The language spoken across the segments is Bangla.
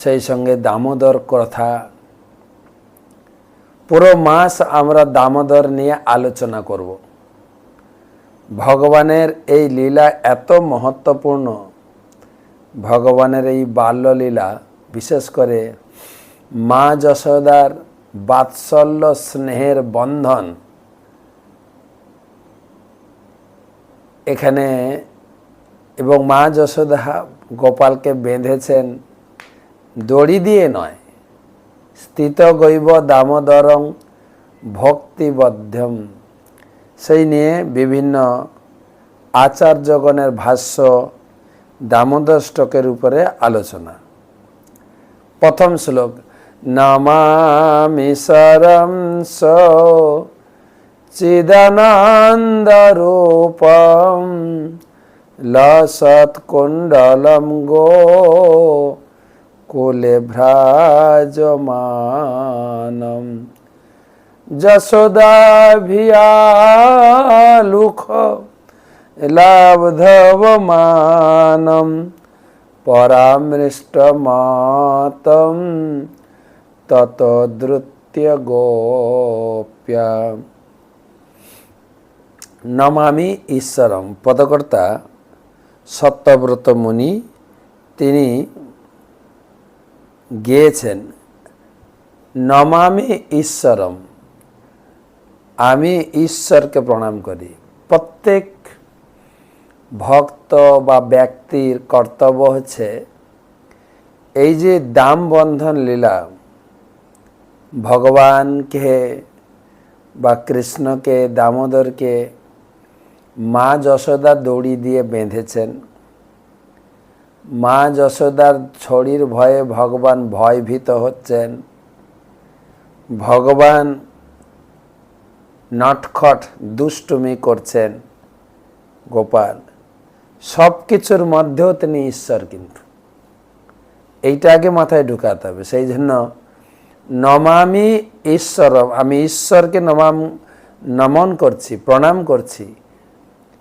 সেই সঙ্গে দামোদর কথা। পুরো মাস আমরা দামোদর নিয়ে আলোচনা করব। ভগবানের এই লীলা এত মহত্বপূর্ণ, ভগবানের এই বাল্যলীলা, বিশেষ করে মা যশোদার বাৎসল্য স্নেহের বন্ধন এখানে, এবং মা যশোদা গোপালকে বেঁধেছেন দড়ি দিয়ে নয়, স্থিত গৈব দামোদরং ভক্তিবদ্ধম, সেই নিয়ে বিভিন্ন আচার্যগণের ভাষ্য, দামোদর ষ্টকের উপরে আলোচনা। প্রথম শ্লোক, নমামি সরম চিদানন্দরূপম লসৎকুণ্ডলম গো কুলে ভ্রাজমানম যশোদাভিয়ালুখ লাবধবমানম পরামৃষ্টমাতম ততদ্রুত্য গোপ্যা। নমামি ঈশ্বরম, পদকর্তা সত্যব্রত মুনি তিনি গেয়েছেন নমামি ঈশ্বরম, আমি ঈশ্বরকে প্রণাম করি। প্রত্যেক ভক্ত বা ব্যক্তির কর্তব্য হচ্ছে এই যে দাম বন্ধন লীলা, ভগবানকে বা কৃষ্ণকে, দামোদরকে মা যশোদা দড়ি দিয়ে বেঁধেছেন। মা যশোদার ছড়ির ভয়ে ভগবান ভয়ভীত হচ্ছেন। ভগবান নটখট দুষ্টুমি করছেন। গোপাল সব কিছুর মধ্যেও তিনি ঈশ্বর, কিন্তু এইটা আগে মাথায় ঢুকাতে হবে। সেই জন্য নমামি ঈশ্বরম, আমি ঈশ্বরকে নমন করছি, প্রণাম করছি,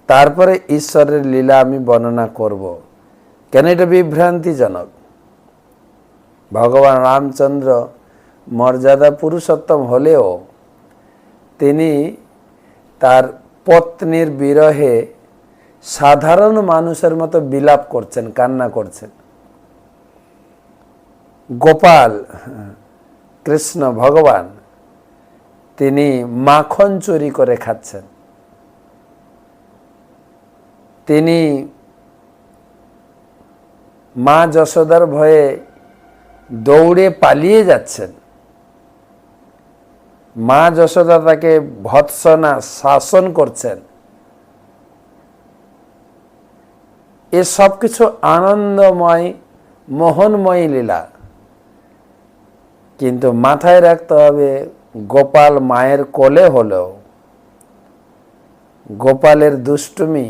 তারপরে ঈশ্বরের লীলা আমি বর্ণনা করব। কেন এটা বিভ্রান্তিজনক? ভগবান রামচন্দ্র মর্যাদা পুরুষোত্তম হলেও তিনি তার পত্নীর বিরহে সাধারণ মানুষের মতো বিলাপ করছেন, কান্না করছেন। গোপাল কৃষ্ণ ভগবান তিনি মাখন চুরি করে খাচ্ছেন। তিনি মা যশোদার ভয়ে দৌড়ে পালিয়ে যাচ্ছেন। মা যশোদা তাকে ভৎসনা শাসন করছেন। এ সব কিছু আনন্দময় মোহনময় লীলা, কিন্তু মাথায় রাখতে হবে গোপাল মায়ের কোলে হলেও গোপালের দুষ্টুমি,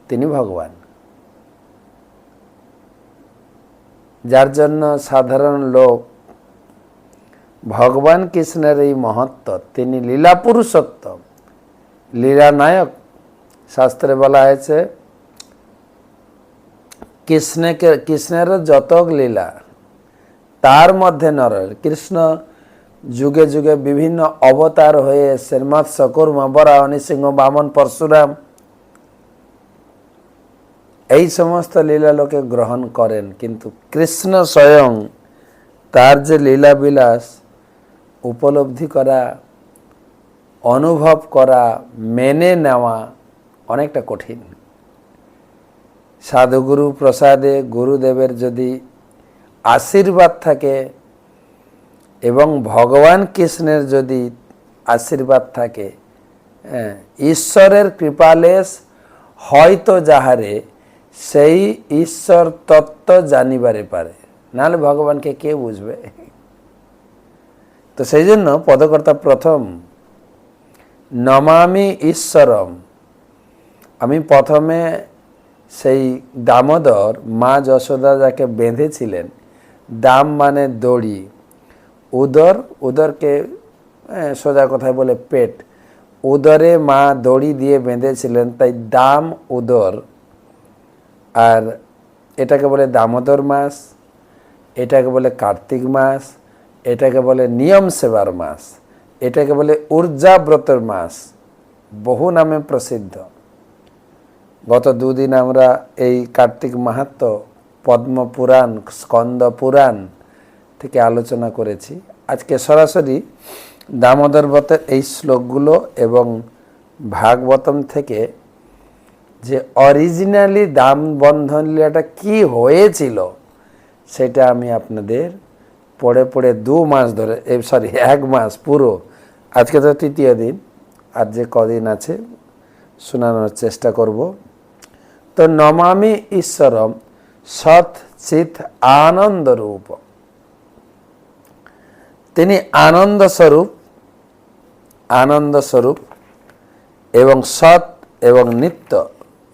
তিনি ভগবান। যার জন্য সাধারণ লোক ভগবান কৃষ্ণের এই মহত্ব, তিনি লীলা পুরুষোত্তম, লীলা নায়ক। শাস্ত্রে বলা হয়েছে কৃষ্ণের যত লীলা তার মধ্যে নরের। কৃষ্ণ যুগে যুগে বিভিন্ন অবতার হয়ে এসেছেন, মৎস্য, কুর্ম, বরাহ, নৃসিংহ, বামন, পরশুরাম, এই সমস্ত লীলা লোকে গ্রহণ করেন। কিন্তু কৃষ্ণ স্বয়ং তার যে লীলা বিলাস উপলব্ধি করা, অনুভব করা, মেনে নেওয়া অনেকটা কঠিন। সাধুগুরু প্রসাদে গুরুদেবের যদি আশীর্বাদ থাকে এবং ভগবান কৃষ্ণের যদি আশীর্বাদ থাকে, ঈশ্বরের কৃপালেশ হয়তো যাহারে সেই ঈশ্বর তত্ত্ব জানিবারে পারে, নাহলে ভগবানকে কে বুঝবে? তো সেই জন্য পদকর্তা প্রথম নমামি ঈশ্বরম, আমি প্রথমে সেই দামোদর মা যশোদা যাকে বেঁধেছিলেন, দাম মানে দড়ি, উদরকে সোজা কথায় বলে পেট, উদরে মা দড়ি দিয়ে বেঁধেছিলেন, তাই দাম উদর। আর এটাকে বলে দামোদর মাস। এটাকে বলে কার্তিক মাস, এটাকে বলে নিয়ম সেবার মাস, এটাকে বলে ঊর্জাব্রতের মাস, বহু নামে প্রসিদ্ধ। গত দুদিন আমরা এই কার্তিক মাহাত্ম্য পদ্ম পুরাণ, স্কন্দ পুরাণ থেকে আলোচনা করেছি। আজকে সরাসরি দামোদর ব্রতের এই শ্লোকগুলো এবং ভাগবতম থেকে যে অরিজিনালি দাম বন্ধন লীলাটা কি হয়েছিল সেটা আমি আপনাদের পড়ে পড়ে 2 মাস ধরে, 1 মাস পুরো, আজকে তো তৃতীয় দিন, আর যে কদিন আছে শোনানোর চেষ্টা করব। তো নমামি ঈশ্বরম সৎ চিৎ আনন্দ রূপ, তিনি আনন্দ স্বরূপ এবং সৎ এবং নিত্য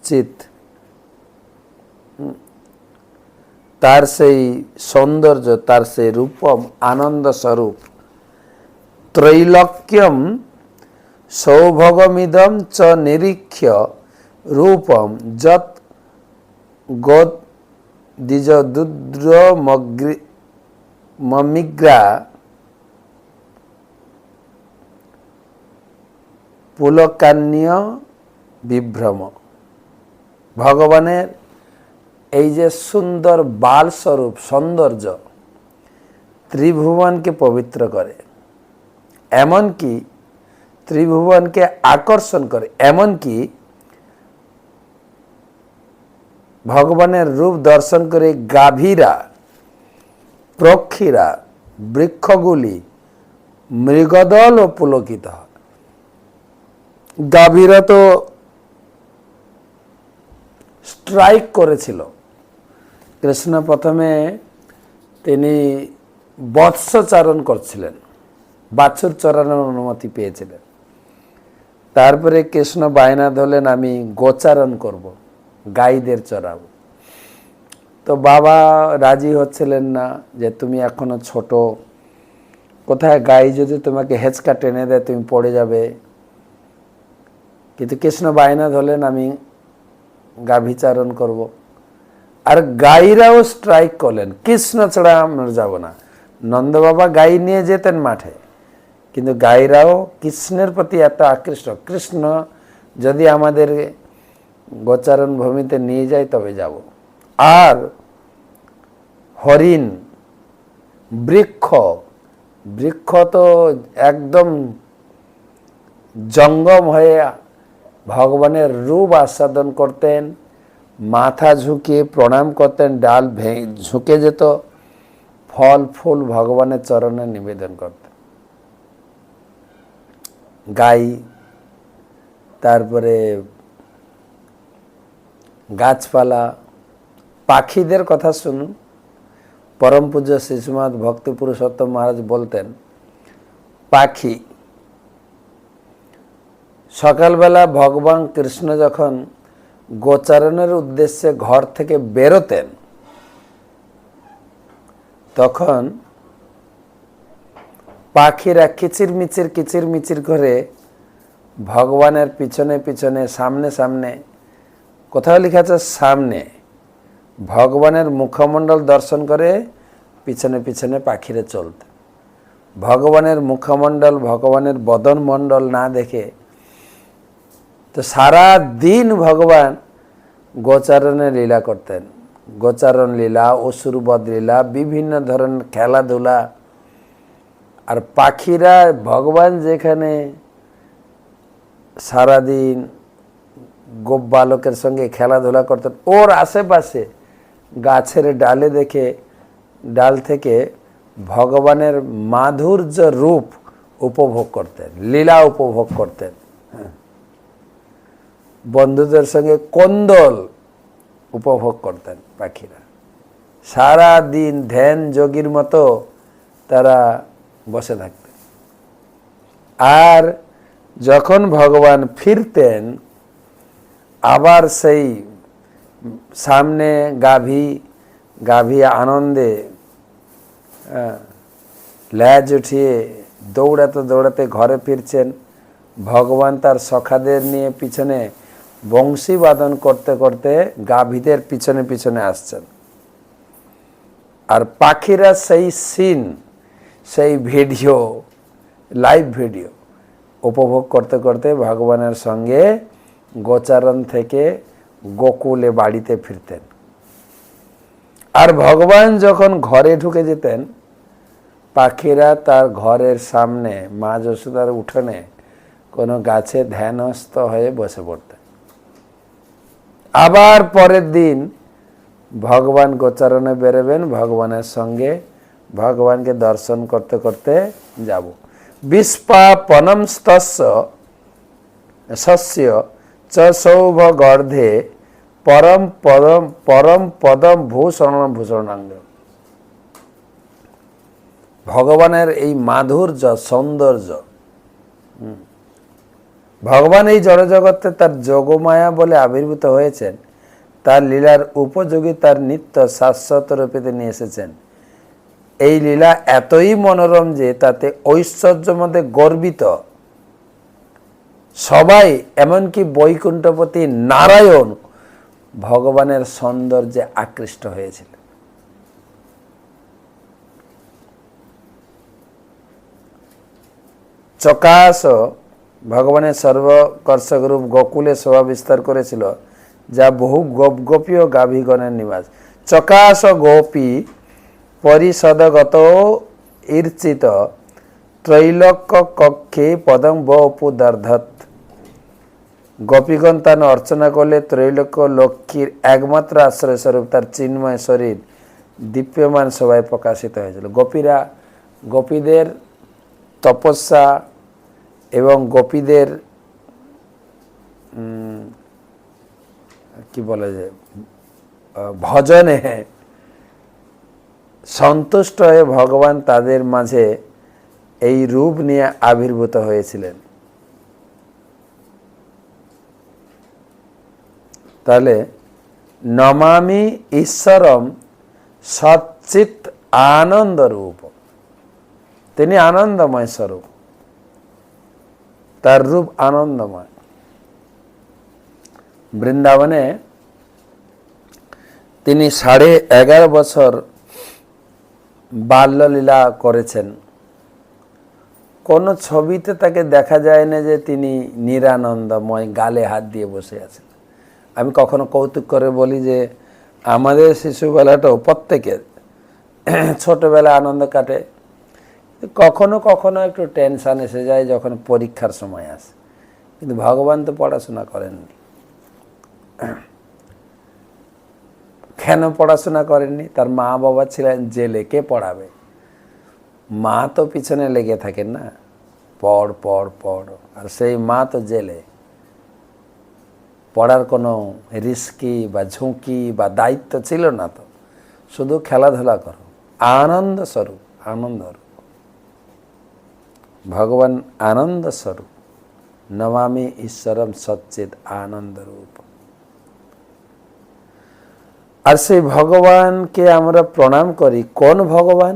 চিৎ, তার সেই সৌন্দর্য, তার সেই রূপম আনন্দ স্বরূপ, ত্রৈলোক্যম সৌভগমিদম চ নিরীক্ষ্য রূপম যৎ গোদ দ্বিজ দুদ্র মমিগ্রা পুলকান্য বিভ্রম। ভগবানের এই যে সুন্দর বাল স্বরূপ সৌন্দর্য ত্রিভুবনকে পবিত্র করে, এমনকি ত্রিভুবনকে আকর্ষণ করে, এমনকি ভগবানের রূপ দর্শন করে গাভীরা, পক্ষীরা, বৃক্ষগুলি, মৃগদল ও পুলকিত হয়। গাভীরা তো স্ট্রাইক করেছিল। কৃষ্ণ প্রথমে তিনি বৎসচারণ করছিলেন, বাছুর চরানোর অনুমতি পেয়েছিলেন। তারপরে কৃষ্ণ বায়না ধরলেন আমি গোচারণ করব, গাইদের চড়াবো। তো বাবা রাজি হচ্ছিলেন না, যে তুমি এখনো ছোট, কোথায় গাই যদি তোমাকে হেঁচকা টেনে দেয় তুমি পড়ে যাবে। কিন্তু কৃষ্ণ বায়না ধরলেন আমি গাভীচারণ করব। আর গাইরাও স্ট্রাইক করলেন, কৃষ্ণ ছাড়া আমরা যাব না। নন্দ বাবা গাই নিয়ে যেতেন মাঠে, কিন্তু গাইরাও কৃষ্ণের প্রতি এত আকৃষ্ট, কৃষ্ণ যদি আমাদের গোচারণ ভূমিতে নিয়ে যায় তবে যাব। আর হরিণ, বৃক্ষ তো একদম জঙ্গম হয়ে ভগবানের রূপ আস্বাদন করতেন, মাথা ঝুঁকিয়ে প্রণাম করতেন, ডাল ঝুঁকে যেত, ফল ফুল ভগবানের চরণে নিবেদন করতেন। গাই, তারপরে গাছপালা, পাখিদের কথা শুনুন। পরম পূজ্য শ্রীশ্রীমৎ ভক্তি পুরুষোত্তম মহারাজ বলতেন, পাখি সকালবেলা ভগবান কৃষ্ণ যখন গোচারণের উদ্দেশ্যে ঘর থেকে বেরোতেন, তখন পাখিরা কিচিরমিচির করে ভগবানের পিছনে পিছনে, সামনে সামনে, কোথাও লেখা আছে সামনে, ভগবানের মুখমণ্ডল দর্শন করে পিছনে পিছনে পাখিরা চলতে। ভগবানের মুখমণ্ডল, ভগবানের বদনমণ্ডল না দেখে তো সারা দিন ভগবান গোচারণে লীলা করতেন। গোচারণ লীলা, অসুরবধ লীলা, বিভিন্ন ধরনের খেলাধুলা। আর পাখিরা ভগবান যেখানে সারাদিন গোপ বালকের সঙ্গে খেলাধুলা করতেন, ওর আশেপাশে গাছের ডালে দেখে, ডাল থেকে ভগবানের মাধুর্য রূপ উপভোগ করতেন, লীলা উপভোগ করতেন। বন্ধুদের সঙ্গে কোন্দল উপভোগ করতেন পাখিরা। সারা দিন ধ্যান যোগীর মতো তারা বসে থাকতেন। আর যখন ভগবান ফিরতেন, আবার সেই সামনে গাভী আনন্দে ল্যাজ উঠিয়ে দৌড়াতে ঘরে ফিরছেন। ভগবান তার সখাদের নিয়ে পিছনে বংশী বাদন করতে করতে গাভীদের পিছনে পিছনে আসছেন। আর পাখিরা সেই সিন, সেই ভিডিও, লাইভ ভিডিও উপভোগ করতে করতে ভগবানের সঙ্গে গোচারণ থেকে গোকুলে বাড়িতে ফিরতেন। আর ভগবান যখন ঘরে ঢুকে যেতেন, পাখিরা তার ঘরের সামনে মা যশোদার উঠোনে কোনো গাছে ধ্যানস্থ হয়ে বসে পড়তেন। আবার পরের দিন ভগবান গোচারণে বেরোবেন, ভগবানের সঙ্গে ভগবানকে দর্শন করতে করতে যাব। বিস্পাপনম স্তস্য শস্য চ সৌভ গর্ধে পরম পদম ভূষণাঙ্গ। ভগবানের এই মাধুর্য, সৌন্দর্য, ভগবান এই জড়জগতে তার যোগমায়া বলে আবির্ভূত হয়েছেন, তার লীলার উপযোগী তার নিত্য শাশ্বত রূপে তিনি এসেছেন। এই লীলা এতই মনোরম যে তাতে ঐশ্বর্য মধ্যে গর্বিত সবাই, এমনকি বৈকুণ্ঠপতি নারায়ণ ভগবানের সৌন্দর্যে আকৃষ্ট হয়েছিল। চকাশ ভগবানের সর্বকর্ষক রূপ গোকুলে শোভা বিস্তার করেছিল, যা বহু গোপী ও গাভীগণের নিবাস। চকাশ গোপী পরিষদগত ঈর্চিত ত্রৈলোক্য কক্ষে পদম বপুদর্ধত। গোপীগণ তার অর্চনা করলে ত্রৈলোক্য লক্ষ্মীর একমাত্র আশ্রয় স্বরূপ তার চিন্ময় শরীর দীপ্যমান সভায় প্রকাশিত হয়েছিল। গোপীদের তপস্যা এবং গোপীদের কি বলে যে ভজনে সন্তুষ্ট হয়ে ভগবান তাদের মাঝে এই রূপ নিয়ে আবির্ভূত হয়েছিলেন। তাহলে নমামি ঈশ্বরম সচ্চিত আনন্দ রূপ, তিনি আনন্দময় স্বরূপ, তার রূপ আনন্দময়। বৃন্দাবনে তিনি 11.5 বছর বাল্যলীলা করেছেন। কোনো ছবিতে তাকে দেখা যায় না যে তিনি নিরানন্দময় গালে হাত দিয়ে বসে আছেন। আমি কখনো কৌতুক করে বলি যে আমাদের শিশুবেলাটাও প্রত্যেকের ছোটবেলা আনন্দ কাটে, কখনো কখনো একটু টেনশন এসে যায় যখন পরীক্ষার সময় আসে। কিন্তু ভগবান তো পড়াশোনা করেননি। কেন পড়াশোনা করেননি? তার মা বাবা ছিলেন জেলে, কে পড়াবে? মা তো পিছনে লেগে থাকেন না, পড় পড় পড়, আর সেই মা তো জেলে। পড়ার কোনো রিস্কি বা ঝুঁকি বা দায়িত্ব ছিল না, তো শুধু খেলাধুলা করো, আনন্দ স্বরূপ, আনন্দ। ভগবান আনন্দ স্বরূপ, নমামি ঈশ্বরম সচ্চিত আনন্দ রূপ। আর সেই ভগবানকে আমরা প্রণাম করি। কোন ভগবান?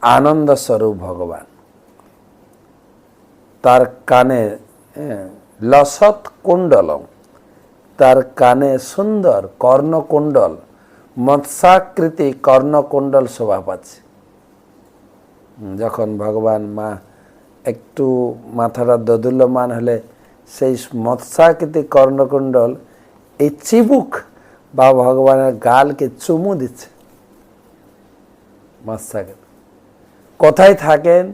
আনন্দ স্বরূপ ভগবান। তার কানে লসৎ কুণ্ডলম, তার কানে সুন্দর কর্ণকুণ্ডল, মৎস্যাকৃতি কর্ণকুণ্ডল শোভা পাচ্ছে। যখন ভগবান মা একটু মাথাটা দোদুল্যমান হলে সেই মৎস্যাকৃতি কর্ণকুণ্ডল এই চিবুক বা ভগবানের গালকে চুমু দিচ্ছে। মৎস্যাকৃতি কোথায় থাকেন?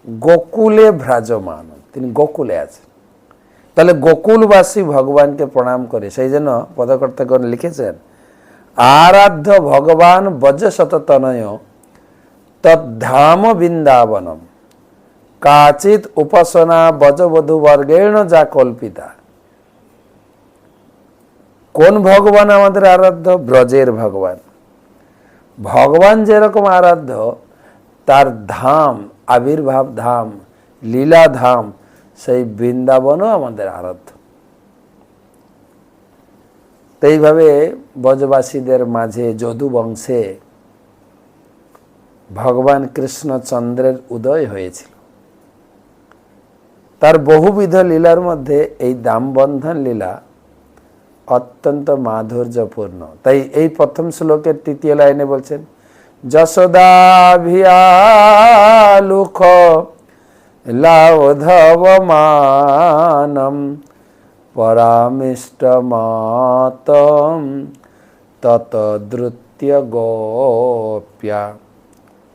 গোকুলে ভ্রাজমান, তিনি গোকুলে আছেন। তাহলে গোকুলবাসী ভগবানকে প্রণাম করে। সেই জন্য পদকর্তাগণ লিখেছেন, আরাধ্য ভগবান বজ্রশততনয় তদ্ধাম বৃন্দাবনম কাচিত উপাসনা বজবধূ বর্গেণ যা কল্পিতা। কোন ভগবান আমাদের আরাধ্য? ব্রজের ভগবান। ভগবান যেরকম আরাধ্য, তার ধাম, আবির্ভাব ধাম, লীলা ধাম, সেই বৃন্দাবনও আমাদের আরাধ্য। তো এইভাবে ব্রজবাসীদের মাঝে যদু বংশে ভগবান কৃষ্ণচন্দ্রের উদয় হয়েছিল। তার বহুবিধ লীলার মধ্যে এই দামবন্ধন লীলা অত্যন্ত মাধুর্যপূর্ণ। তাই এই প্রথম শ্লোকের 3য় লাইনে বলছেন, যশোদাভিয়ালুখ লাউধবমানম পরামিষ্টমাতম ততদ্রুত্য গোপ্যা।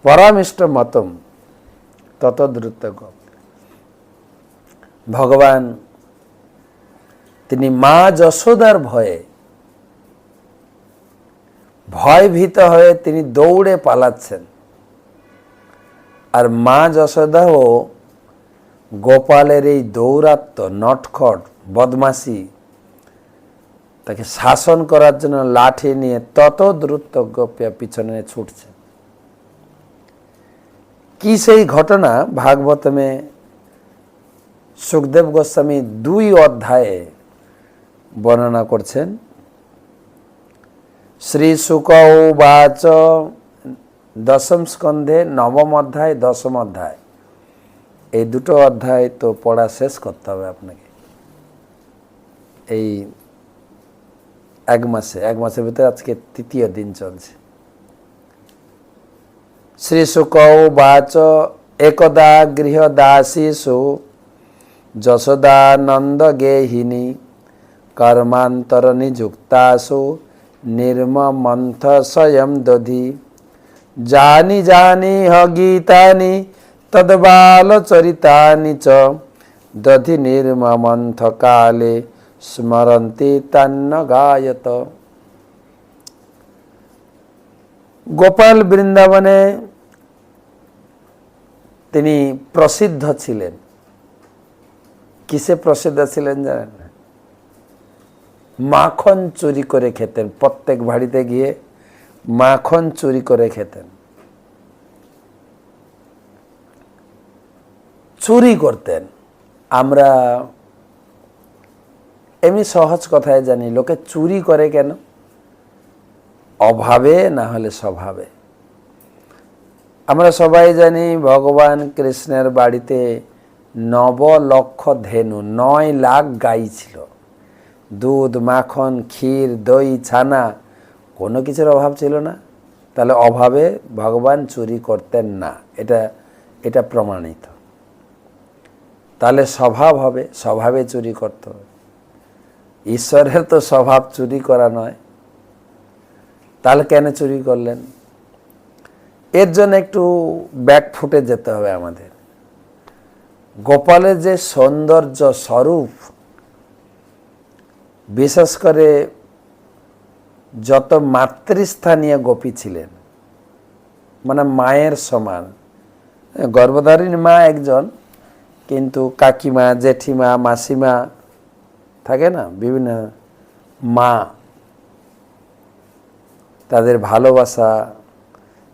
পরামিষ্টমতম ততদ্রুত্য গোপ্যা। ভগবান তিনি মা যশোদার ভয়ভীত হয়ে তিনি দৌড়ে পালাচ্ছেন, আর মা যশোদাও গোপালের এই দৌরাত্ম্য, নটখট, বদমাশি তাকে শাসন করার জন্য লাঠি নিয়ে তত দ্রুত গোপ্যা পিছনে ছুটছে। কি সেই ঘটনা ভাগবতমে সুখদেব গোস্বামী 2 অধ্যায়ে বর্ণনা করছেন। শ্রী শুক উবাচ, দশম স্কন্ধে 9ম অধ্যায় 10ম অধ্যায়, এই দুটো অধ্যায় তো পড়া শেষ করতে হবে আপনাকে এই এক মাসের ভিতরে। আজকে 3য় দিন চলছে। শ্রী শুক উবাচ, একদা গৃহদাসীষু যশোদানন্দ গেহিনী কর্মান্তর নিযুক্তাসু নির্মমন্থ স্বয়ং দধি জানি জানি হ গীতানি তদ্বাল চরিতানি চ দধি নির্মমন্থ কালে স্মরন্তি তন্ন গায়ত। গোপাল বৃন্দাবনে তিনি প্রসিদ্ধ ছিলেন। কিসে প্রসিদ্ধ ছিলেন জানেন? মাখন চুরি করে খেতেন। প্রত্যেক বাড়িতে গিয়ে মাখন চুরি করে খেতেন, চুরি করতেন। আমরা এমনি সহজ কথায় জানি লোকে চুরি করে কেন? অভাবে, না হলে স্বভাবে। আমরা সবাই জানি ভগবান কৃষ্ণের বাড়িতে 9 লক্ষ ধেনু, 9 লাখ গাই ছিল। দুধ, মাখন, ক্ষীর, দই, ছানা, কোনো কিছুর অভাব ছিল না। তাহলে অভাবে ভগবান চুরি করতেন না, এটা প্রমাণিত। তাহলে স্বভাব হবে, স্বভাবে চুরি করতে হবে। ঈশ্বরের তো স্বভাব চুরি করা নয়, তাহলে কেন চুরি করলেন? এর জন্য একটু ব্যাক ফুটে যেতে হবে আমাদের। গোপালের যে সৌন্দর্য স্বরূপ, বিশেষ করে যত মাতৃস্থানীয় গোপী ছিলেন, মানে মায়ের সমান, গর্ভধারিণী মা একজন, কিন্তু কাকিমা, জেঠিমা, মাসিমা থাকে না, বিভিন্ন মা, তাদের ভালোবাসা,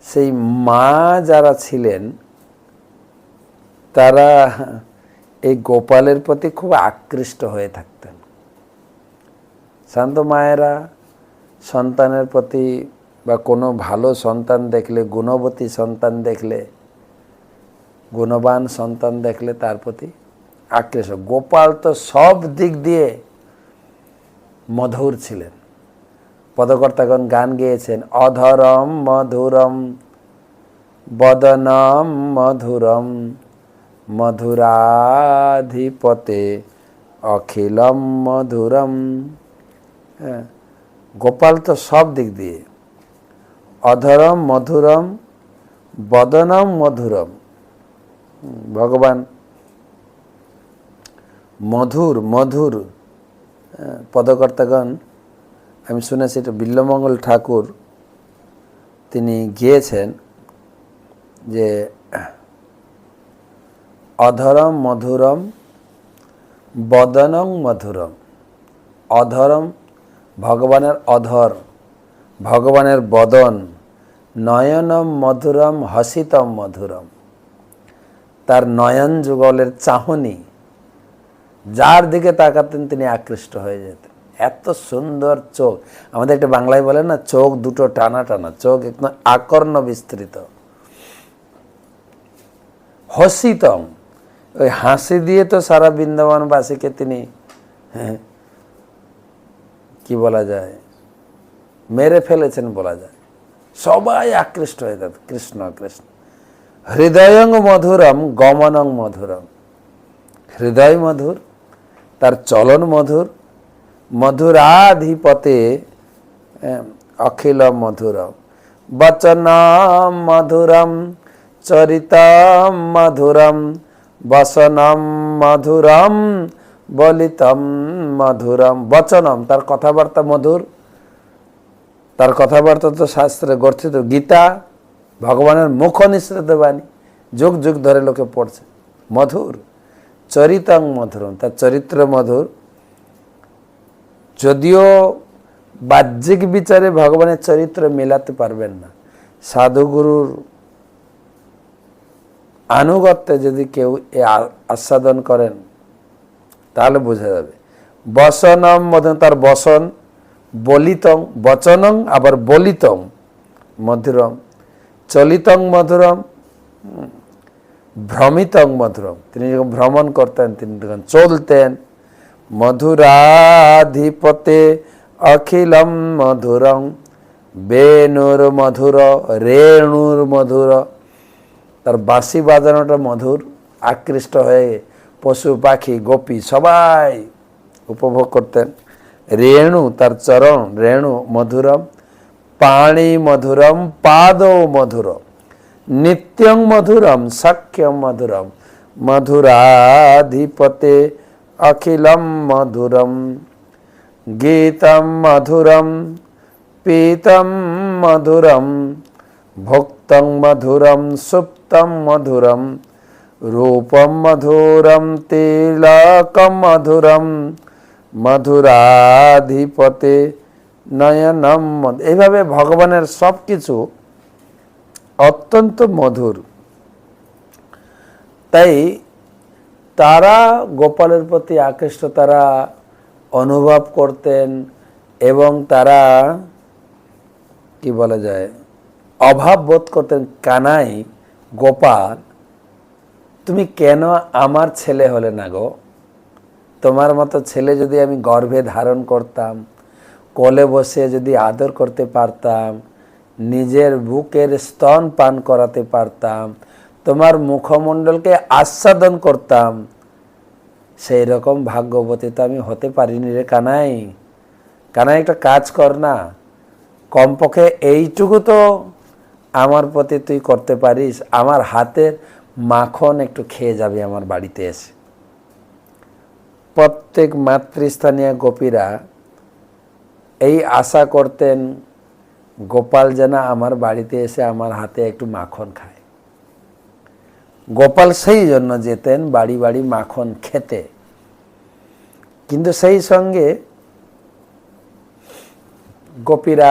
সেই মা যারা ছিলেন তারা এই গোপালের প্রতি খুব আকৃষ্ট হয়ে থাকতেন। শান্ত মায়েরা সন্তানের প্রতি বা কোনো ভালো সন্তান দেখলে, গুণবতী সন্তান দেখলে, গুণবান সন্তান দেখলে তার প্রতি আকৃষ্ট। গোপাল তো সব দিক দিয়ে মধুর ছিলেন। পদকর্তাগণ গান গেয়েছেন, অধরম মধুরম বদনম মধুরম মধুরাধিপতে অখিলম মধুরম। গোপাল তো সব দিক দিয়ে অধরম মধুরম বদনম মধুরম। ভগবান মধুর পদকর্তাগণ, আমি শুনেছি এটা বিল্বমঙ্গল ঠাকুর তিনি গিয়েছেন যে অধরম মধুরম বদনং মধুরম। অধরম ভগবানের অধর, ভগবানের বদন, নয়নম মধুরম হসিতম মধুরম। তার নয়ন যুগলের চাহনি, যার দিকে তাকাতেন তিনি আকৃষ্ট হয়ে যেতেন। এত সুন্দর চোখ, আমাদের একটা বাংলায় বলে না, চোখ দুটো টানা টানা, চোখ একদম আকর্ণ বিস্তৃত। হসিতম, ওই হাসি দিয়ে তো সারা বৃন্দাবনবাসীকে তিনি কি বলা যায়, মেরে ফেলেছেন বলা যায়। সবাই আকৃষ্ট হয়ে যেত কৃষ্ণ কৃষ্ণ। হৃদয়ং মধুরম গমনং মধুরম, হৃদয় মধুর, তার চলন মধুর, মধুরাধিপতে অখিল মধুরম, বচনম মধুরম চরিতম মধুরম, বসনম মধুরম বলিতম মধুরম। বচনম তার কথাবার্তা মধুর, তার কথাবার্তা তো শাস্ত্রে গর্থিত। গীতা ভগবানের মুখ নিঃসৃত বাণী, যুগ যুগ ধরে লোকে পড়ছে, মধুর। চরিতং মধুরম, তার চরিত্র মধুর। যদিও বাহ্যিক বিচারে ভগবানের চরিত্র মেলাতে পারবেন না, সাধুগুরুর আনুগত্যে যদি কেউ এ আস্বাদন করেন তাহলে বোঝা যাবে। বসনম মধুরম, তার বসন, বলিতং বচনং আবার বলিতং মধুরম, চলিতং মধুরম, ভ্রমিতং মধুরম, তিনি যখন ভ্রমণ করতেন তিনি যখন চলতেন। মধুরাধিপতে অখিলম মধুরম, বেণুর মধুর, রেণুর মধুর, তার বাঁশি বাজানোটা মধুর, আকৃষ্ট হয়ে পশু পাখি গোপী সবাই উপভোগ করতেন। রেণু তার চরণ, রেণু মধুরম, পাণি মধুরম, পাদ মধুর, নিত্যং মধুরম, সখ্যম মধুরম, মধুরাধিপতে অখিলম মধুরম, গীতম মধুরম, পীতম মধুরম, ভুক্তং মধুরম, সুপ্তম মধুরম, রূপম মধুরম, তিলকম মধুরম, মধুরাধিপতে নয়নম। এইভাবে ভগবানের সব কিছু অত্যন্ত মধুর। তাই তারা গোপালের প্রতি আকৃষ্ট, তারা অনুভব করতেন এবং তারা কি বলা যায় অভাব বোধ করতেন, কানাই গোপাল তুমি কেন আমার ছেলে হলে না গো? তোমার মতো ছেলে যদি আমি গর্ভে ধারণ করতাম, কোলে বসে যদি আদর করতে পারতাম, নিজের বুকের স্তন পান করাতে পারতাম, তোমার মুখমণ্ডলকে আস্বাদন করতাম, সেই রকম ভাগ্যবতী তো আমি হতে পারিনি রে কানাই। কানাই একটা কাজ কর না, কমপক্ষে এইটুকু তো আমার প্রতি তুই করতে পারিস, আমার হাতের মাখন একটু খেয়ে যাবে আমার বাড়িতে এসে। প্রত্যেক মাতৃস্থানীয় গোপীরা এই আশা করতেন গোপাল যেন আমার বাড়িতে এসে আমার হাতে একটু মাখন খায়। গোপাল সেই জন্য যেতেন বাড়ি বাড়ি মাখন খেতে, কিন্তু সেই সঙ্গে গোপীরা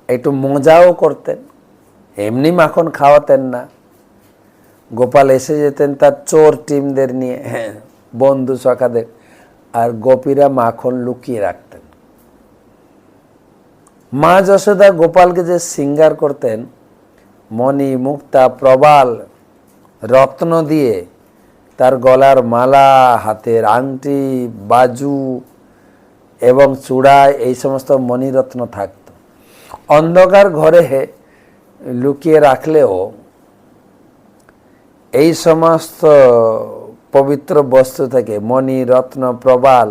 একটু মজাও করতেন, এমনি মাখন খাওয়াতেন না। গোপাল এসে যেতেন তার চোর টিমদের নিয়ে, বন্ধু সখাদের, আর গোপীরা মাখন লুকিয়ে রাখতেন। মা যশোদা গোপালকে যে শৃঙ্গার করতেন মণি মুক্তা প্রবাল রত্ন দিয়ে, তার গলার মালা, হাতের আংটি, বাজু এবং চূড়ায় এই সমস্ত মণিরত্ন থাকত। অন্ধকার ঘরে লুকিয়ে রাখলেও এই সমস্ত পবিত্র বস্তু থেকে মণি রত্ন প্রবাল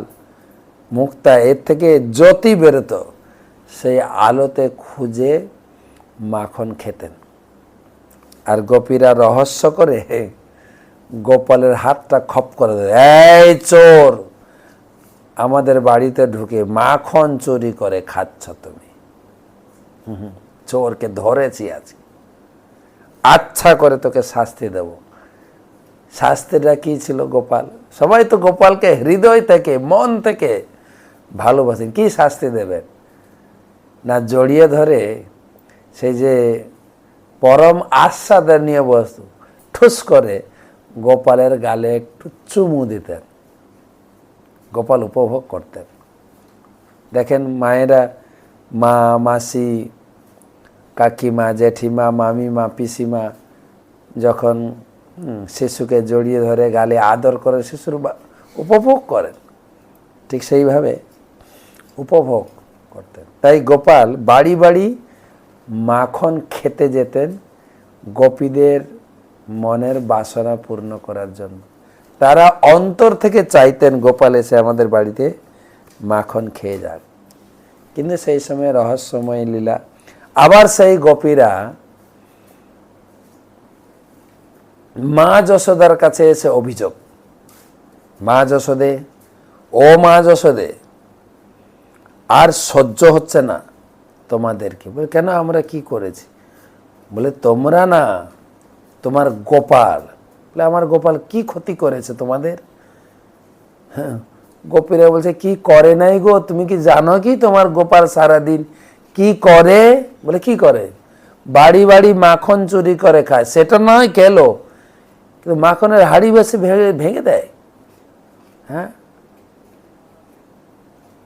মুক্তা এর থেকে জ্যোতি বেরোত, সেই আলোতে খুঁজে মাখন খেতেন। আর গোপীরা রহস্য করে গোপালের হাতটা খপ করে দেয়, এই চোর, আমাদের বাড়িতে ঢুকে মাখন চুরি করে খাচ্ছ তুমি, চোরকে ধরেছি আজকে, আচ্ছা করে তোকে শাস্তি দেব। শাস্তিটা কি ছিল? গোপাল, সবাই তো গোপালকে হৃদয় থেকে মন থেকে ভালোবাসেন, কি শাস্তি দেবেন না? জড়িয়ে ধরে সেই যে পরম আস্বাদনীয় বস্তু ঠুস করে গোপালের গালে একটু চুমু দিতেন, গোপাল উপভোগ করতেন। দেখেন মায়েরা, মা, মাসি, কাকিমা, জেঠিমা, মামিমা, পিসিমা যখন শিশুকে জড়িয়ে ধরে গালে আদর করে শিশুর উপভোগ করেন, ঠিক সেইভাবে উপভোগ করতেন। তাই গোপাল বাড়ি বাড়ি মাখন খেতে যেতেন গোপীদের মনের বাসনা পূর্ণ করার জন্য। তারা অন্তর থেকে চাইতেন গোপাল এসে আমাদের বাড়িতে মাখন খেয়ে যাক। কিন্তু সেই সময় রহস্যময় লীলা। আবার সেই গোপীরা মা যশোদার কাছে এসে অভিযোগ, মা যশোদে, ও মা যশোদে, আর সহ্য হচ্ছে না তোমাদেরকে। বলে কেন, আমরা কি করেছি? বলে তোমরা না, তোমার গোপাল। বলে আমার গোপাল কি ক্ষতি করেছে তোমাদের? হ্যাঁ, গোপীরা বলছে কি করে নাই গো, তুমি কি জানো কি তোমার গোপাল সারাদিন কি করে? বলে কি করে? বাড়ি বাড়ি মাখন চুরি করে খায়। সেটা নয় খেলো, কিন্তু মাখনের হাড়ি বেশি ভেঙে দেয়। হ্যাঁ,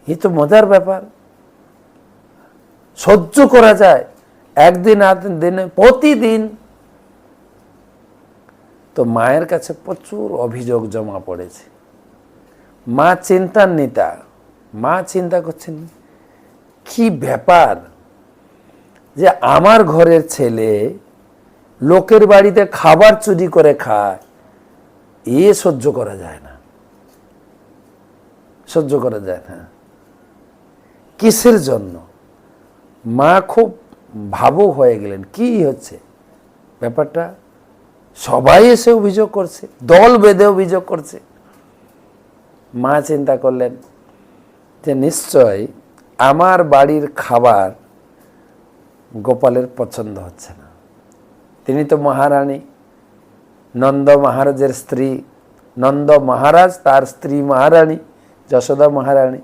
এই তো মজার ব্যাপার। সহ্য করা যায় একদিন দিনে, প্রতিদিন? তো মায়ের কাছে প্রচুর অভিযোগ জমা পড়েছে। মা চিন্তান্বিতা, মা চিন্তা করছেন কি ব্যাপার যে আমার ঘরের ছেলে লোকের বাড়িতে খাবার চুরি করে খায়, এ সহ্য করা যায় না, সহ্য করা যায় না। কিসের জন্য? মা খুব ভাবুক হয়ে গেলেন, কি হচ্ছে ব্যাপারটা? সবাই এসে অভিযোগ করছে, দল বেঁধে অভিযোগ করছে। মা চিন্তা করলেন যে নিশ্চয় আমার বাড়ির খাবার গোপালের পছন্দ হচ্ছে না। তিনি তো মহারানী, নন্দ মহারাজের স্ত্রী। নন্দ মহারাজ, তার স্ত্রী মহারানী, যশোদা মহারানী।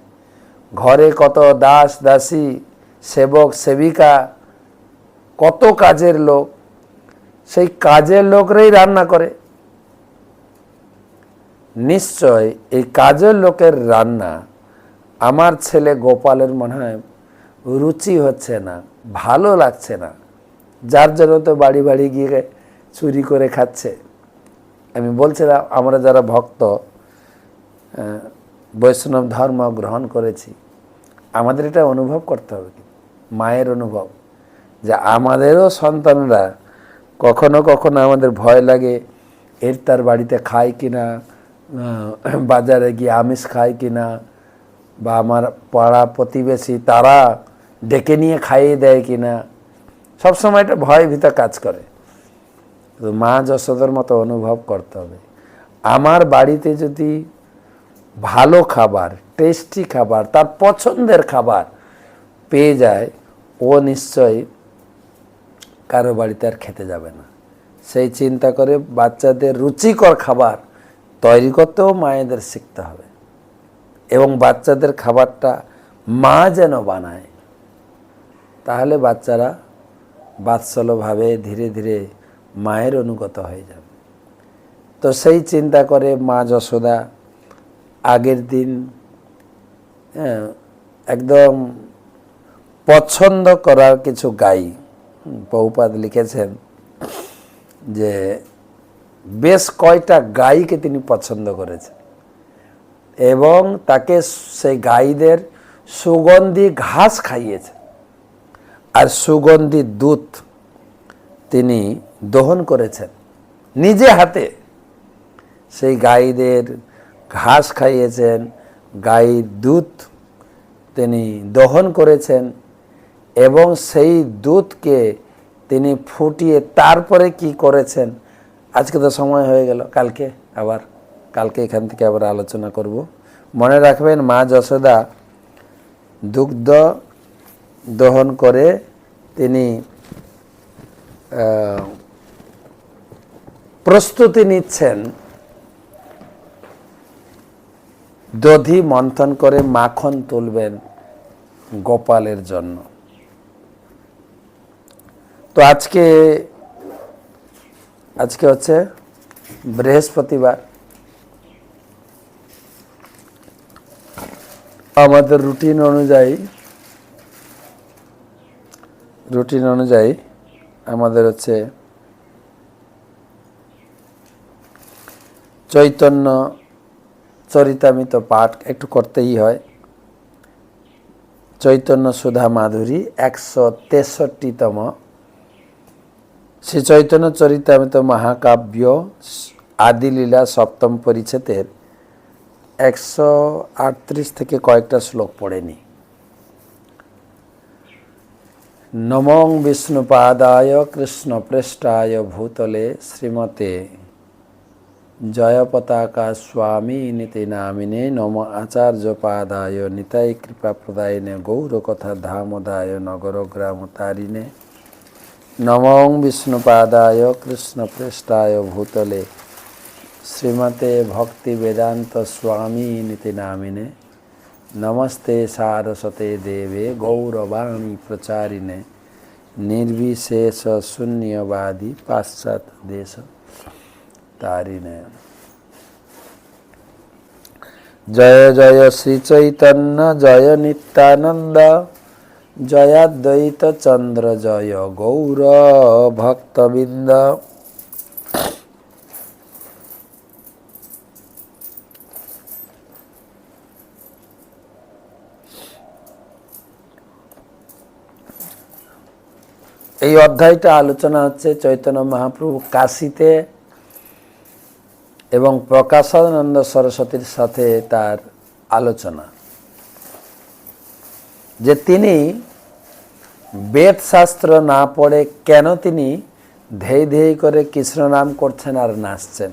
ঘরে কত দাস দাসী, সেবক সেবিকা, কত কাজের লোক। সেই কাজের লোকরাই রান্না করে। নিশ্চয় এই কাজের লোকের রান্না আমার ছেলে গোপালের মনে হয় রুচি হচ্ছে না, ভালো লাগছে না, যার জন্য তো বাড়ি বাড়ি গিয়ে চুরি করে খাচ্ছে। আমি বলছিলাম আমরা যারা ভক্ত, বৈষ্ণব ধর্ম গ্রহণ করেছি, আমাদের এটা অনুভব করতে হবে, মায়ের অনুভব, যে আমাদেরও সন্তানরা কখনো কখনো আমাদের ভয় লাগে এর তার বাড়িতে খায় কিনা, বাজারে গিয়ে আমিষ খায় কিনা, বা আমার পাড়া প্রতিবেশী তারা ডেকে নিয়ে খাইয়ে দেয় কিনা। সবসময় এটা ভয় ভীত কাজ করে। তো মা যশোদার মতো অনুভব করতে হবে, আমার বাড়িতে যদি ভালো খাবার, টেস্টি খাবার, তার পছন্দের খাবার পেয়ে যায়, ও নিশ্চয়ই কারো বাড়িতে আর খেতে যাবে না। সেই চিন্তা করে বাচ্চাদের রুচিকর খাবার তৈরি করতেও মায়েদের শিখতে হবে, এবং বাচ্চাদের খাবারটা মা যেন বানায়, তাহলে বাচ্চারা বাৎসল্যভাবে ধীরে ধীরে মায়ের অনুগত হয়ে যাবে। তো সেই চিন্তা করে মা যশোদা আগের দিন একদম পছন্দ করার কিছু গাই, বহুপাদ লিখেছেন যে বেশ কয়টা গাইকে তিনি পছন্দ করেছেন, এবং তাকে সেই গাইদের সুগন্ধি ঘাস খাইয়েছেন, আর সুগন্ধি দুধ তিনি দহন করেছেন নিজে হাতে। সেই গাইদের ঘাস খাইয়েছেন, গাইর দুধ তিনি দহন করেছেন, এবং সেই দুধকে তিনি ফুটিয়ে তারপরে কি করেছেন, আজকে তো সময় হয়ে গেল, কালকে এখান থেকে আবার আলোচনা করব। মনে রাখবেন, মা যশোদা দুগ্ধ দহন করে তিনি প্রস্তুতি নিচ্ছেন দধি মন্থন করে মাখন তুলবেন গোপালের জন্য। তো আজকে হচ্ছে বৃহস্পতিবার। আমাদের রুটিন অনুযায়ী আমাদের হচ্ছে চৈতন্য চরিতামৃত পাঠ একটু করতেই হয়। চৈতন্য সুধা মাধুরী 163তম, শ্রী চৈতন্য চরিতামৃত মহাকাব্য আদিলীলা সপ্তম পরিচ্ছেদের 138 থেকে কয়েকটা শ্লোক পড়েনি। নমং বিষ্ণুপাদায় কৃষ্ণপ্রেষ্ঠায় ভূতলে শ্রীমতে জয়পতাকা স্বামী নীতি নামিনে নম আচার্যপাদায় নিতাই কৃপাপ্রদায়িনে গৌরকথা ধামোদায় নগর গ্রাম তারিণে নমং বিষ্ণুপাদায় কৃষ্ণপ্রেষ্ঠায় ভূতলে শ্রীমতে ভক্তি বেদান্ত স্বামী নীতি নামিনে নমস্তে সারস্বতে দেবে গৌরবাণী প্রচারিণে নির্বিশেষ শূন্যবাদী পাশ্চাত্য দেশ তারিণে। জয় জয় শ্রী চৈতন্য জয় নিত্যানন্দ জয় দ্বৈত চন্দ্র জয় গৌর ভক্তবৃন্দ। এই অধ্যায়টা আলোচনা হচ্ছে চৈতন্য মহাপ্রভু কাশীতে এবং প্রকাশানন্দ সরস্বতীর সাথে তার আলোচনা, যে তিনি বেদ শাস্ত্র না পড়ে কেন তিনি ধেই ধেই করে কৃষ্ণ নাম করছেন আর নাচছেন।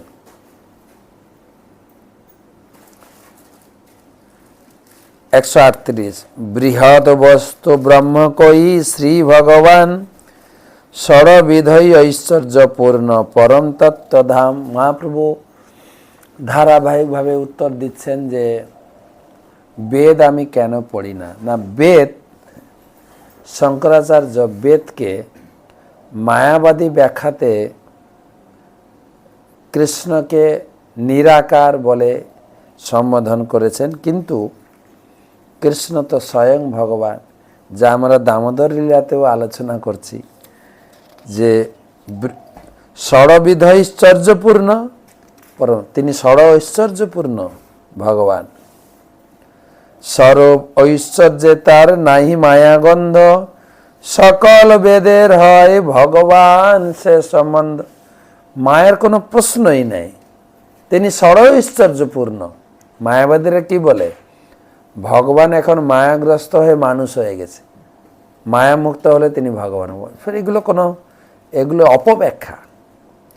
একশো 38 বৃহৎ বস্তু ব্রহ্ম কই শ্রী ভগবান ষড়বিধই ঐশ্বর্যপূর্ণ পরম তত্ত্বধাম। মহাপ্রভু ধারাবাহিকভাবে উত্তর দিচ্ছেন যে বেদ আমি কেন পড়ি না। না, বেদ শঙ্করাচার্য বেদকে মায়াবাদী ব্যাখ্যাতে কৃষ্ণকে নিরাকার বলে সম্বোধন করেছেন, কিন্তু কৃষ্ণ তো স্বয়ং ভগবান, যা আমরা দামোদর লীলাতেও আলোচনা করছি, যে ষড়বিধ ঐশ্বর্যপূর্ণ পরম, তিনি ষড় ঐশ্বর্যপূর্ণ ভগবান। স্বরূপ ঐশ্বর্যে তার নাহি মায়াগন্ধ, সকল বেদের হয় ভগবান সে সম্বন্ধ। মায়ের কোনো প্রশ্নই নেই, তিনি ষড় ঐশ্বর্যপূর্ণ। মায়াবাদীরা কি বলে, ভগবান এখন মায়াগ্রস্ত হয়ে মানুষ হয়ে গেছে, মায়ামুক্ত হলে তিনি ভগবান। ফের এগুলো অপব্যাখ্যা,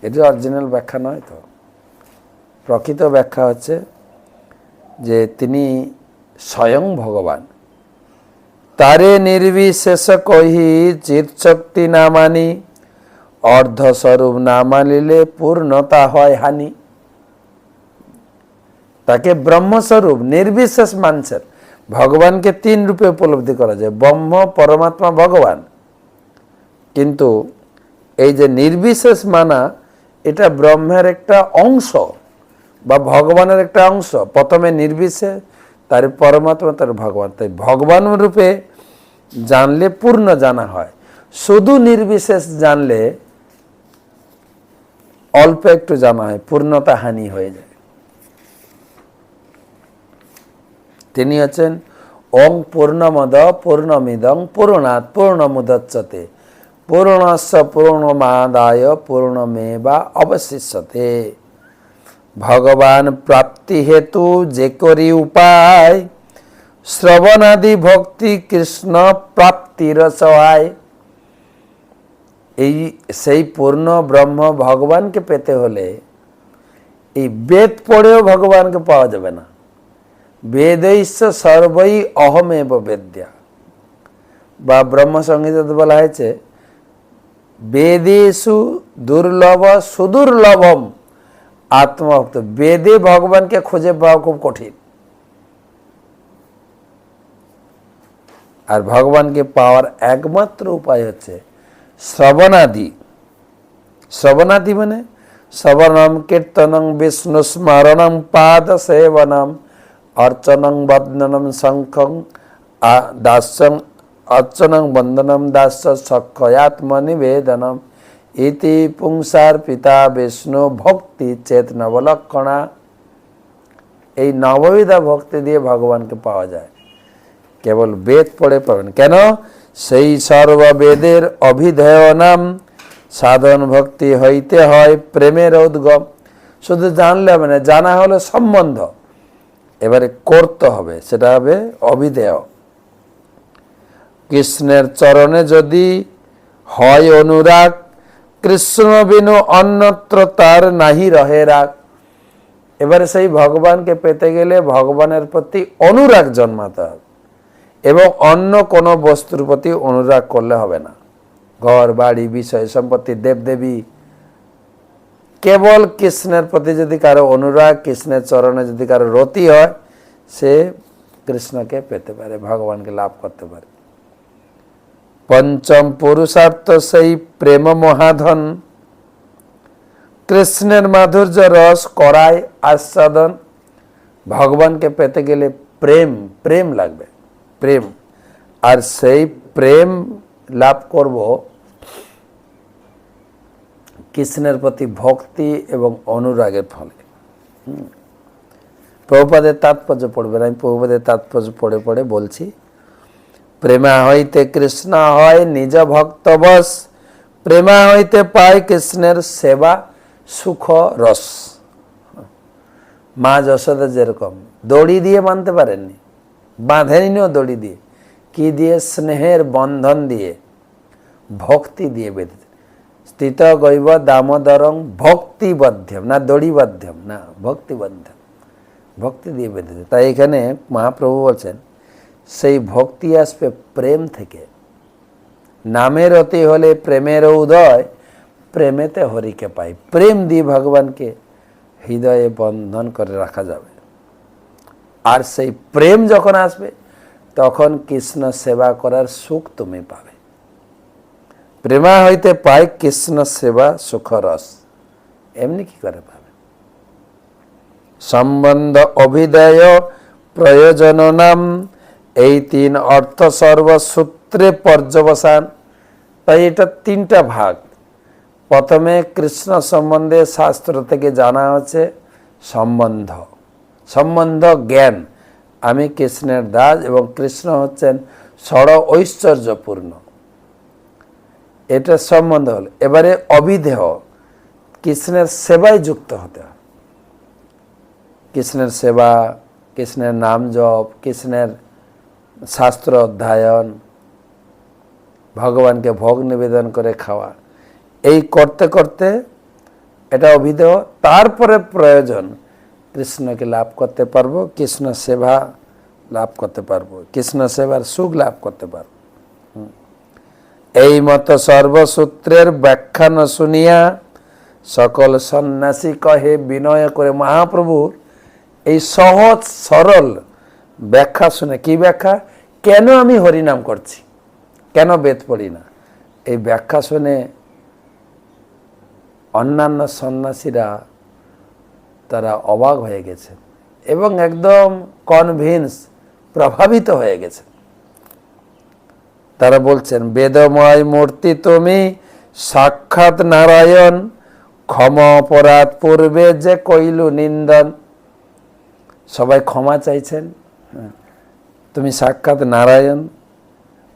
এটি অরিজিনাল ব্যাখ্যা নয়। তো প্রকৃত ব্যাখ্যা হচ্ছে যে তিনি স্বয়ং ভগবান। তারে নির্বিশেষ কহি চিৎশক্তি না মানি, অর্ধস্বরূপ না মানিলে পূর্ণতা হয় হানি। তাকে ব্রহ্মস্বরূপ নির্বিশেষ মানছেন। ভগবানকে 3 রূপে উপলব্ধি করা যায়, ব্রহ্ম, পরমাত্মা, ভগবান। কিন্তু এই যে নির্বিশেষ মানা, এটা ব্রহ্মের একটা অংশ বা ভগবানের একটা অংশ। প্রথমে নির্বিশেষ, তার পরমাত্মা, তার ভগবান। তাই ভগবান রূপে জানলে পূর্ণ জানা হয়, শুধু নির্বিশেষ জানলে অল্প একটু জানা হয়, পূর্ণতা হানি হয়ে যায়। তিনি হচ্ছেন ওং পূর্ণমদ পূর্ণমিদং পূর্ণাৎ পূর্ণমুদচ্যতে পূর্ণস্য পূর্ণমাদায় পূর্ণমেবা অবশিষ্যতে। ভগবান প্রাপ্তি হেতু যে করি উপায়, শ্রবণাদি ভক্তি কৃষ্ণ প্রাপ্তির সহায়। সেই পূর্ণ ব্রহ্ম ভগবানকে পেতে হলে এই বেদ পড়েও ভগবানকে পাওয়া যাবে না। বেदैश्च সর্বই অহমেব বেদ্যা, বা ব্রহ্মসংহিতাতে বলা হয়েছে বেদেষু দুর্লভ সুদুর্লভম আত্মভক্ত। বেদে ভগবানকে খুঁজে পাওয়া খুব কঠিন, আর ভগবানকে পাওয়ার একমাত্র উপায় হচ্ছে শ্রবণাদি। শ্রবণাদি মানে শ্রবণম কীর্তনম বিষ্ণু স্মরণম পাদ সেবনম অর্চনং বন্দনম শঙ্খং দাস্যং অর্চনং বন্দনম দাস্য সক্ষয়াত্মনিবেদনম ইতি পুংসার্পিতা বিষ্ণু ভক্তি চেত নবলক্ষণা। এই নববিধা ভক্তি দিয়ে ভগবানকে পাওয়া যায়। কেবল বেদ পড়ে পাবেন। কেন? সেই সর্ববেদের অভিধেয় নাম সাধন ভক্তি হইতে হয় প্রেমের উদ্গম। শুধু জানলে হবে না, জানা হলো সম্বন্ধ, এবারে করতে হবে, সেটা হবে অভিধেয়। কৃষ্ণের চরণে যদি হয় অনুরাগ, কৃষ্ণ বিনু অন্যত্র তার নাহি রহে রাগ। এবারে সেই ভগবানকে পেতে গেলে ভগবানের প্রতি অনুরাগ জন্মাতে হবে, এবং অন্য কোনো বস্তুর প্রতি অনুরাগ করলে হবে না। ঘর বাড়ি বিষয় সম্পত্তি দেবদেবী, কেবল কৃষ্ণের প্রতি যদি কারো অনুরাগ, কৃষ্ণের চরণে যদি কারো রতি হয়, সে কৃষ্ণকে পেতে পারে, ভগবানকে লাভ করতে পারে। পঞ্চম পুরুষার্থ সেই প্রেম মহাধন, কৃষ্ণের মাধুর্য রস করায় আস্বাদন। ভগবানকে পেতে গেলে প্রেম, প্রেম লাগবে, প্রেম। আর সেই প্রেম লাভ করব কৃষ্ণের প্রতি ভক্তি এবং অনুরাগের ফলে। প্রভুপাদের তাৎপর্য পড়বেন, আমি প্রভুপাদের তাৎপর্য পড়ে পড়ে বলছি। প্রেমা হইতে কৃষ্ণ হয় নিজ ভক্ত বশ, প্রেমা হইতে পায় কৃষ্ণের সেবা সুখ রস। মা যশোদা যেরকম দড়ি দিয়ে বাঁধতে পারেননি, বাঁধেনিও দড়ি দিয়ে, কি দিয়ে? স্নেহের বন্ধন দিয়ে, ভক্তি দিয়ে বেঁধেছে। স্থিত গৈব দামোদরং ভক্তিবদ্ধম, না দড়িবদ্ধম, না ভক্তিবদ্ধম, ভক্তি দিয়ে বেঁধেছে। তাই এখানে মহাপ্রভু বলছেন সেই ভক্তি আসবে প্রেম থেকে। নামের অতি হলে প্রেমের উদয়, প্রেমেতে হরিকে পাই। প্রেম দিয়ে ভগবানকে হৃদয়ে বন্ধন করে রাখা যাবে। আর সেই প্রেম যখন আসবে তখন কৃষ্ণ সেবা করার সুখ তুমি পাবে। প্রেমা হইতে পাই কৃষ্ণ সেবা সুখ রস, এমনি কি করে পাবে? সম্বন্ধ অভিধেয় প্রয়োজন নাম, এই তিন অর্থ সর্বসূত্রে পর্যবসান। তাই এটা তিনটা ভাগ। প্রথমে কৃষ্ণ সম্বন্ধে শাস্ত্র থেকে জানা হচ্ছে সম্বন্ধ, সম্বন্ধ জ্ঞান, আমি কৃষ্ণের দাস এবং কৃষ্ণ হচ্ছেন ষড় ঐশ্বর্যপূর্ণ, এটা সম্বন্ধ হল। এবারে অভিধেয়, কৃষ্ণের সেবায় যুক্ত হতে হবে। কৃষ্ণের সেবা, কৃষ্ণের নাম জপ, কৃষ্ণের শাস্ত্র অধ্যয়ন, ভগবানকে ভোগ নিবেদন করে খাওয়া, এই করতে করতে এটা অভিধেয়। তারপরে প্রয়োজন, কৃষ্ণকে লাভ করতে পারবো, কৃষ্ণ সেবা লাভ করতে পারবো, কৃষ্ণ সেবার সুখ লাভ করতে পারবো। এই মতো সর্বসূত্রের ব্যাখ্যা ন শুনিয়া সকল সন্ন্যাসী কহে বিনয় করে। মহাপ্রভুর এই সহজ সরল ব্যাখ্যা শুনে, কি ব্যাখ্যা? কেন আমি হরিনাম করছি, কেন বেদ পড়ি না, এই ব্যাখ্যা শুনে অন্যান্য সন্ন্যাসীরা তারা অবাক হয়ে গেছে এবং একদম কনভিন্স, প্রভাবিত হয়ে গেছে। তারা বলছেন, বেদময় মূর্তি তুমি সাক্ষাৎ নারায়ণ, ক্ষম অপরাধ পূর্বে যে কইলু নিন্দন। সবাই ক্ষমা চাইছেন, তুমি সাক্ষাৎ নারায়ণ,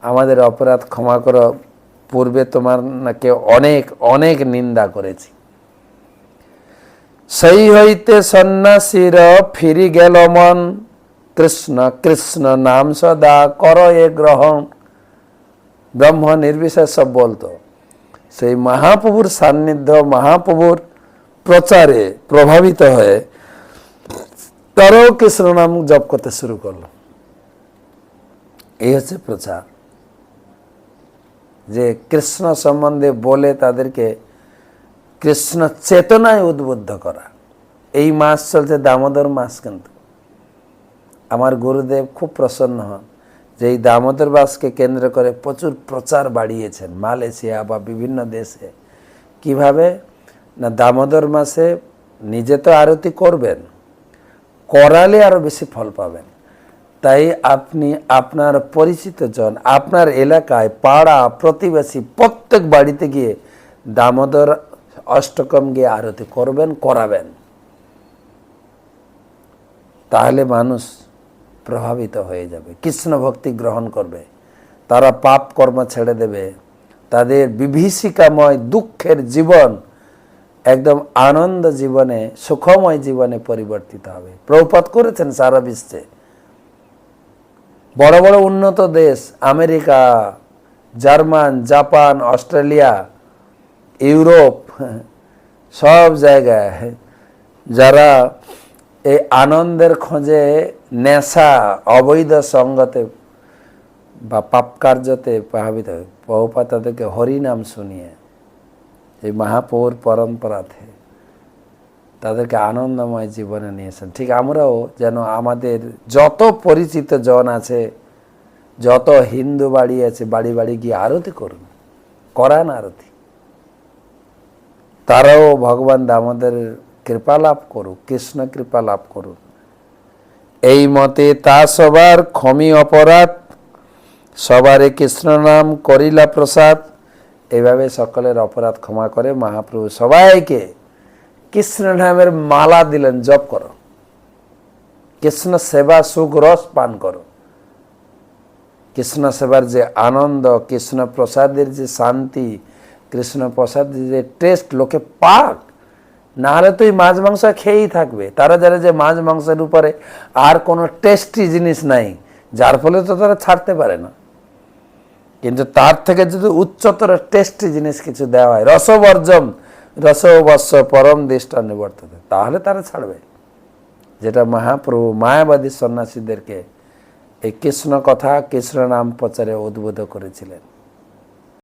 আমাদের অপরাধ ক্ষমা করো, পূর্বে তোমার নাকি অনেক অনেক নিন্দা করেছি। সেই হইতে সন্ন্যাসীর ফিরি গেল মন, কৃষ্ণ কৃষ্ণ নাম সদা কর এ গ্রহণ। ব্রহ্ম নির্বিশেষ সব বলতো, সেই মহাপ্রভুর সান্নিধ্য, মহাপ্রভুর প্রচারে প্রভাবিত হয়ে তারাও কৃষ্ণ নাম জপ করতে শুরু করলো। এই হচ্ছে প্রচার, যে কৃষ্ণ সম্বন্ধে বলে তাদেরকে কৃষ্ণ চেতনায় উদ্বুদ্ধ করা। এই মাস চলছে দামোদর মাস, কিন্তু আমার গুরুদেব খুব প্রসন্ন হন যে এই দামোদর মাসকে কেন্দ্র করে প্রচুর প্রচার বাড়িয়েছেন মালয়েশিয়া বা বিভিন্ন দেশে। কিভাবে না, দামোদর মাসে নিজে তো আরতি করবেন, করালে আরো বেশি ফল পাবেন। তাই আপনি আপনার পরিচিত জন, আপনার এলাকায় পাড়া প্রতিবেশী প্রত্যেক বাড়িতে গিয়ে দামোদর অষ্টকম গিয়ে আরতি করবেন, করাবেন। তাহলে মানুষ প্রভাবিত হয়ে যাবে, কৃষ্ণ ভক্তি গ্রহণ করবে, তারা পাপ কর্ম ছেড়ে দেবে, তাদের বিভীষিকাময় দুঃখের জীবন একদম আনন্দ জীবনে, সুখময় জীবনে পরিবর্তিত হবে। প্রভুপাদ করেছেন সারা বিশ্বে। বড় বড় উন্নত দেশ America, German, Japan, Australia, Europe, সব জায়গায় যারা এই আনন্দের খোঁজে নেশা, অবৈধ সঙ্গতে বা পাপ কার্যতে প্রভাবিত হয়, প্রভুপাদ তাদেরকে হরিনাম শুনিয়ে এই মহাপৌর পরম্পরাতে তাদেরকে আনন্দময় জীবনে নিয়েছেন। ঠিক আমরাও যেন আমাদের যত পরিচিত জন আছে, যত হিন্দু বাড়ি আছে, বাড়ি বাড়ি গিয়ে আরতি করুন, করান আরতি। তারাও ভগবান দামোদর কৃপা লাভ করুক, কৃষ্ণ কৃপা লাভ করুক। এই মতে তা সবার ক্ষমি অপরাধ, সবারে কৃষ্ণ নাম করিলা প্রসাদ। এইভাবে সকলের অপরাধ ক্ষমা করে মহাপ্রভু সবাইকে কৃষ্ণ নামের মালা দিলেন, জপ করো, কৃষ্ণ সেবা সুখ রস পান করো। কৃষ্ণ সেবার যে আনন্দ, কৃষ্ণ প্রসাদের যে শান্তি, কৃষ্ণ প্রসাদের যে টেস্ট লোকে পাক, না হলে তো এই মাছ মাংস খেয়েই থাকবে। তারা জানে যে মাছ মাংসের উপরে আর কোনো টেস্টি জিনিস নাই, যার ফলে তো তারা ছাড়তে পারে না। কিন্তু তার থেকে যদি উচ্চতর টেস্টি জিনিস কিছু দেওয়া হয়, রসবর্জম রসবস্য পরম দৃষ্টা নিবর্ততে, তাহলে তারা ছাড়বে। যেটা মহাপ্রভু মায়াবাদী সন্ন্যাসীদেরকে এই কৃষ্ণ কথা, কৃষ্ণ নাম প্রচারে উদ্বুদ্ধ করেছিলেন।